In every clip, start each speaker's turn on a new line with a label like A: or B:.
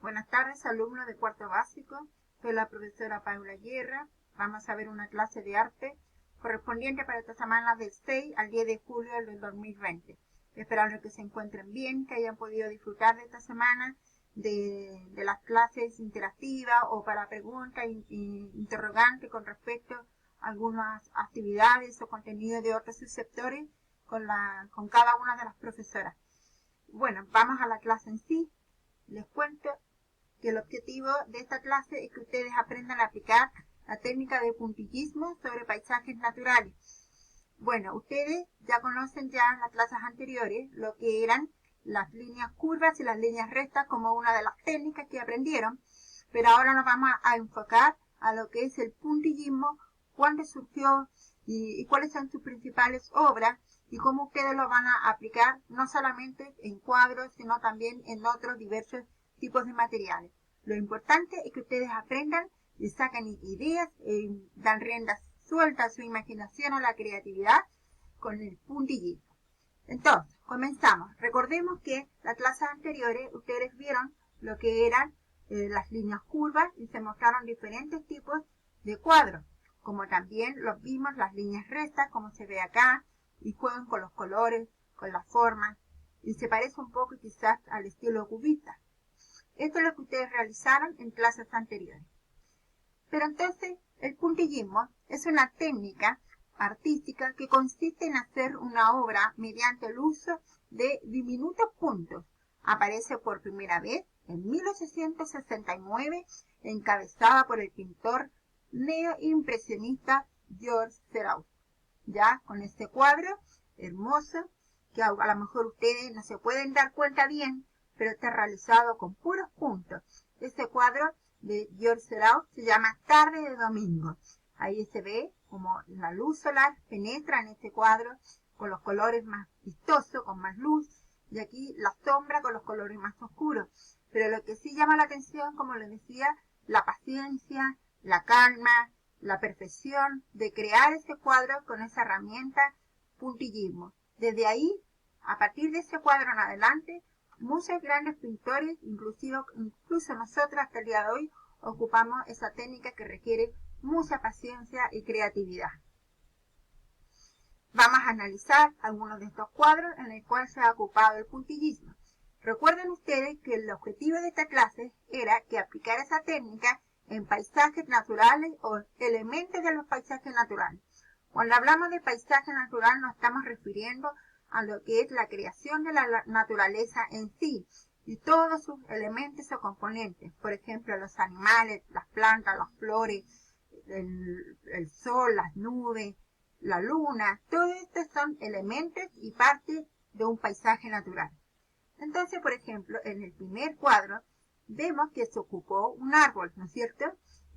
A: Buenas tardes, alumnos de cuarto básico. Soy la profesora Paula Guerra. Vamos a ver una clase de arte correspondiente para esta semana del 6 al 10 de julio del 2020. Esperando que se encuentren bien, que hayan podido disfrutar de esta semana, de las clases interactivas o para preguntas e interrogantes con respecto a algunas actividades o contenidos de otros subsectores con cada una de las profesoras. Bueno, vamos a la clase en sí. Les cuento que el objetivo de esta clase es que ustedes aprendan a aplicar la técnica de puntillismo sobre paisajes naturales. Bueno, ustedes ya conocen en las clases anteriores lo que eran las líneas curvas y las líneas rectas como una de las técnicas que aprendieron, pero ahora nos vamos a enfocar a lo que es el puntillismo, cuándo surgió y cuáles son sus principales obras y cómo ustedes lo van a aplicar no solamente en cuadros, sino también en otros diversos tipos de materiales. Lo importante es que ustedes aprendan y saquen ideas, dan rienda suelta a su imaginación o la creatividad con el puntillismo. Entonces, comenzamos. Recordemos que las clases anteriores ustedes vieron lo que eran las líneas curvas y se mostraron diferentes tipos de cuadros, como también los vimos las líneas rectas, como se ve acá, y juegan con los colores, con las formas, y se parece un poco quizás al estilo cubista. Esto es lo que ustedes realizaron en clases anteriores. Pero entonces, el puntillismo es una técnica artística que consiste en hacer una obra mediante el uso de diminutos puntos. Aparece por primera vez en 1869, encabezada por el pintor neoimpresionista George Seurat. Ya con este cuadro hermoso, que a lo mejor ustedes no se pueden dar cuenta bien, pero está realizado con puros puntos. Este cuadro de George Seurat se llama Tarde de Domingo. Ahí se ve como la luz solar penetra en este cuadro con los colores más vistosos, con más luz, y aquí la sombra con los colores más oscuros. Pero lo que sí llama la atención, como les decía, la paciencia, la calma, la perfección de crear ese cuadro con esa herramienta puntillismo. Desde ahí, a partir de ese cuadro en adelante, muchos grandes pintores, incluso nosotros hasta el día de hoy, ocupamos esa técnica que requiere mucha paciencia y creatividad. Vamos a analizar algunos de estos cuadros en el cual se ha ocupado el puntillismo. Recuerden ustedes que el objetivo de esta clase era que aplicara esa técnica en paisajes naturales o elementos de los paisajes naturales. Cuando hablamos de paisaje natural nos estamos refiriendo a lo que es la creación de la naturaleza en sí y todos sus elementos o componentes. Por ejemplo, los animales, las plantas, las flores, el sol, las nubes, la luna, todos estos son elementos y partes de un paisaje natural. Entonces, por ejemplo, en el primer cuadro vemos que se ocupó un árbol, ¿no es cierto?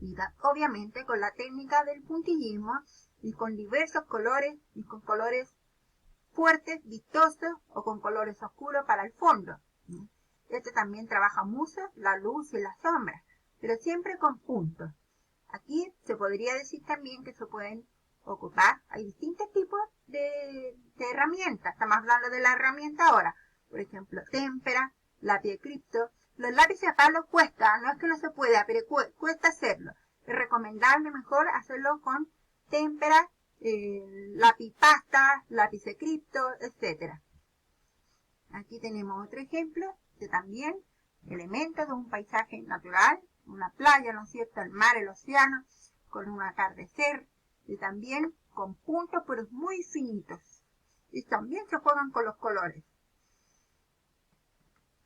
A: Y obviamente con la técnica del puntillismo y con diversos colores y con colores fuertes, vistosos o con colores oscuros para el fondo. Este también trabaja mucho la luz y la sombra, pero siempre con puntos. Aquí se podría decir también que se pueden ocupar, hay distintos tipos de herramientas. Estamos hablando de la herramienta ahora. Por ejemplo, témpera, lápiz de cripto. Los lápices a palo cuesta, no es que no se pueda, pero cuesta hacerlo. Es recomendable mejor hacerlo con témpera, lápiz pasta, lápiz de cripto, etc. Aquí tenemos otro ejemplo de también elementos de un paisaje natural, una playa, ¿no es cierto?, el mar, el océano, con un atardecer, y también con puntos pero muy finitos. Y también se juegan con los colores.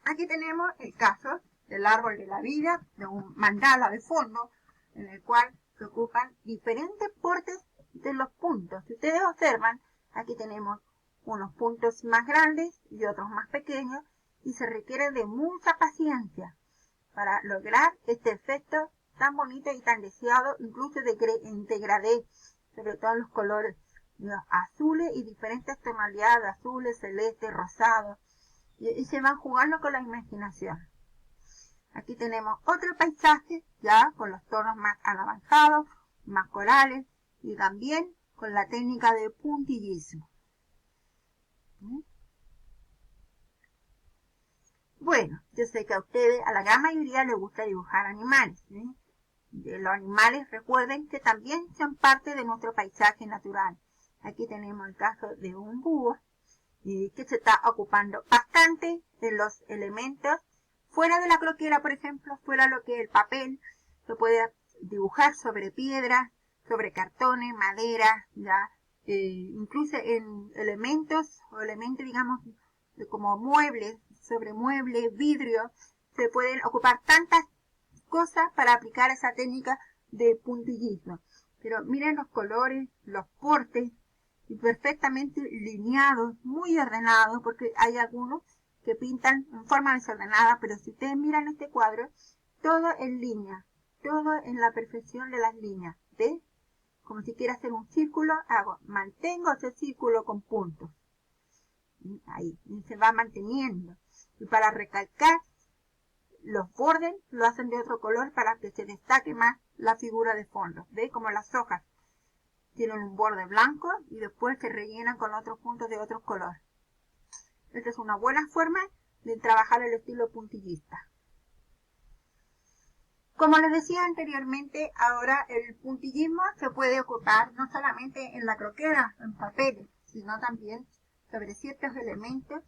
A: Aquí tenemos el caso del árbol de la vida, de un mandala de fondo, en el cual se ocupan diferentes portes de los puntos. Si ustedes observan, aquí tenemos unos puntos más grandes y otros más pequeños, y se requiere de mucha paciencia para lograr este efecto tan bonito y tan deseado, incluso en degradé, sobre todo en los colores azules y diferentes tonalidades, azules, celestes, rosados, y se van jugando con la imaginación. Aquí tenemos otro paisaje, ya con los tonos más anaranjados, más corales, y también con la técnica de puntillismo. Bueno, yo sé que a ustedes, a la gran mayoría les gusta dibujar animales. De los animales, recuerden que también son parte de nuestro paisaje natural. Aquí tenemos el caso de un búho que se está ocupando bastante de los elementos. Fuera de la croquera, por ejemplo, fuera lo que es el papel, se puede dibujar sobre piedras, sobre cartones, madera, ya, incluso en elementos, digamos, como muebles, sobre muebles, vidrio, se pueden ocupar tantas cosas para aplicar esa técnica de puntillismo. Pero miren los colores, los portes, y perfectamente lineados, muy ordenados, porque hay algunos que pintan en forma desordenada, pero si ustedes miran este cuadro, todo en línea, todo en la perfección de las líneas, ¿ves? Como si quiera hacer un círculo, mantengo ese círculo con puntos. Ahí, y se va manteniendo. Y para recalcar, los bordes lo hacen de otro color para que se destaque más la figura de fondo. ¿Ves? Como las hojas tienen un borde blanco y después se rellenan con otros puntos de otros colores. Esta es una buena forma de trabajar el estilo puntillista. Como les decía anteriormente, ahora el puntillismo se puede ocupar no solamente en la croquera, en papeles, sino también sobre ciertos elementos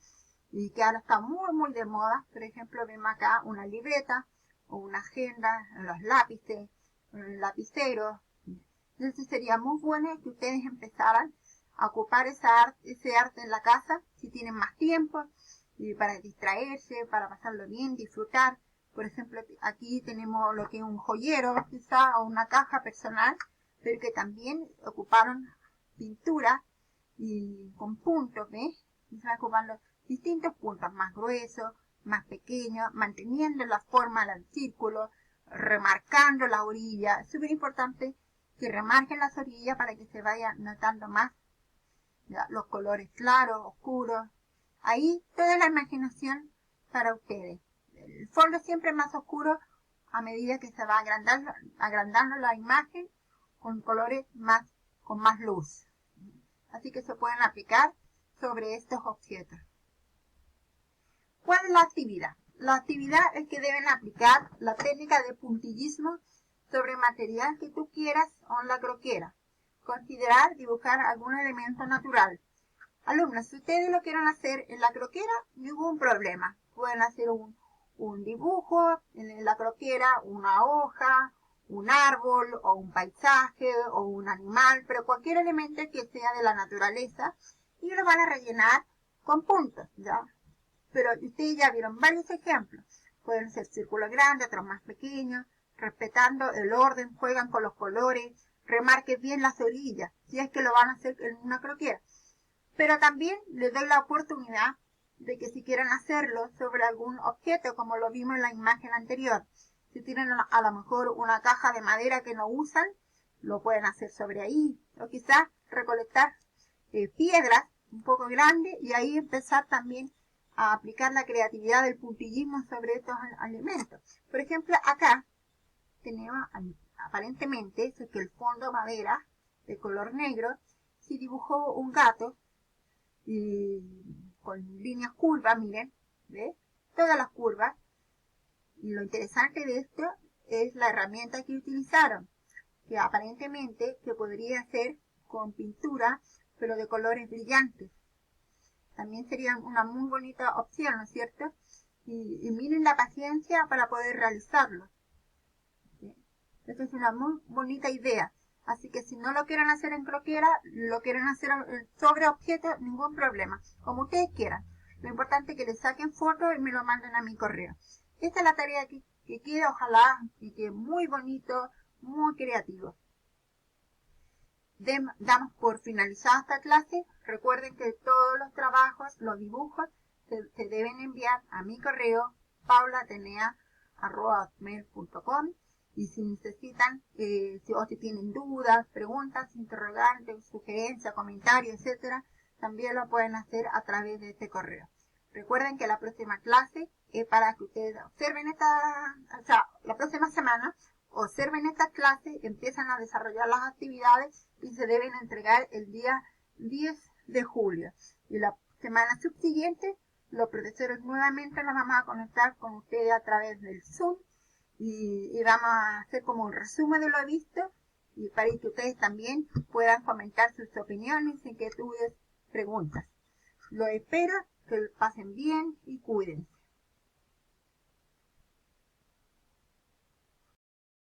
A: y que ahora está muy de moda. Por ejemplo, vemos acá una libreta o una agenda, los lápices, lapiceros. Entonces sería muy bueno que ustedes empezaran a ocupar ese arte en la casa, si tienen más tiempo, y para distraerse, para pasarlo bien, disfrutar. Por ejemplo, aquí tenemos lo que es un joyero, quizá, o una caja personal, pero que también ocuparon pintura y con puntos, ¿ves? Y se van ocupando distintos puntos, más gruesos, más pequeños, manteniendo la forma del círculo, remarcando la orilla. Es súper importante que remarquen las orillas para que se vaya notando más, ¿ya? Los colores claros, oscuros. Ahí toda la imaginación para ustedes. El fondo siempre más oscuro a medida que se va agrandando la imagen con colores con más luz. Así que se pueden aplicar sobre estos objetos. ¿Cuál es la actividad? La actividad es que deben aplicar la técnica de puntillismo sobre material que tú quieras o en la croquera. Considerar dibujar algún elemento natural. Alumnos, si ustedes lo quieren hacer en la croquera, ningún problema. Pueden hacer un dibujo en la croquera, una hoja, un árbol o un paisaje o un animal, pero cualquier elemento que sea de la naturaleza y lo van a rellenar con puntos, ¿ya? Pero ustedes ya vieron varios ejemplos. Pueden ser círculos grandes, otros más pequeños, respetando el orden, juegan con los colores, remarquen bien las orillas, si es que lo van a hacer en una croquera. Pero también les doy la oportunidad de que si quieren hacerlo sobre algún objeto, como lo vimos en la imagen anterior, si tienen a lo mejor una caja de madera que no usan, lo pueden hacer sobre ahí, o quizás recolectar piedras un poco grandes y ahí empezar también a aplicar la creatividad del puntillismo sobre estos elementos. Por ejemplo, acá tenemos aparentemente que el fondo madera de color negro, si dibujó un gato y con líneas curvas, miren, ¿ves? Todas las curvas. Y lo interesante de esto es la herramienta que utilizaron, que aparentemente se podría hacer con pintura, pero de colores brillantes. También sería una muy bonita opción, ¿no es cierto? Y miren la paciencia para poder realizarlo. ¿Sí? Esta es una muy bonita idea. Así que si no lo quieren hacer en croquera, lo quieren hacer sobre objetos, ningún problema. Como ustedes quieran. Lo importante es que le saquen fotos y me lo manden a mi correo. Esta es la tarea que queda, ojalá, y que muy bonito, muy creativo. Damos por finalizada esta clase. Recuerden que todos los trabajos, los dibujos, se deben enviar a mi correo paulatenea@hotmail.com. Y si necesitan, o si tienen dudas, preguntas, interrogantes, sugerencias, comentarios, etcétera, también lo pueden hacer a través de este correo. Recuerden que la próxima clase es para que ustedes observen la próxima semana observen estas clases, empiezan a desarrollar las actividades y se deben entregar el día 10 de julio. Y la semana subsiguiente Los profesores nuevamente nos vamos a conectar con ustedes a través del Zoom y vamos a hacer como un resumen de lo visto y para que ustedes también puedan comentar sus opiniones, inquietudes, preguntas. Los espero, que lo pasen bien y cuídense.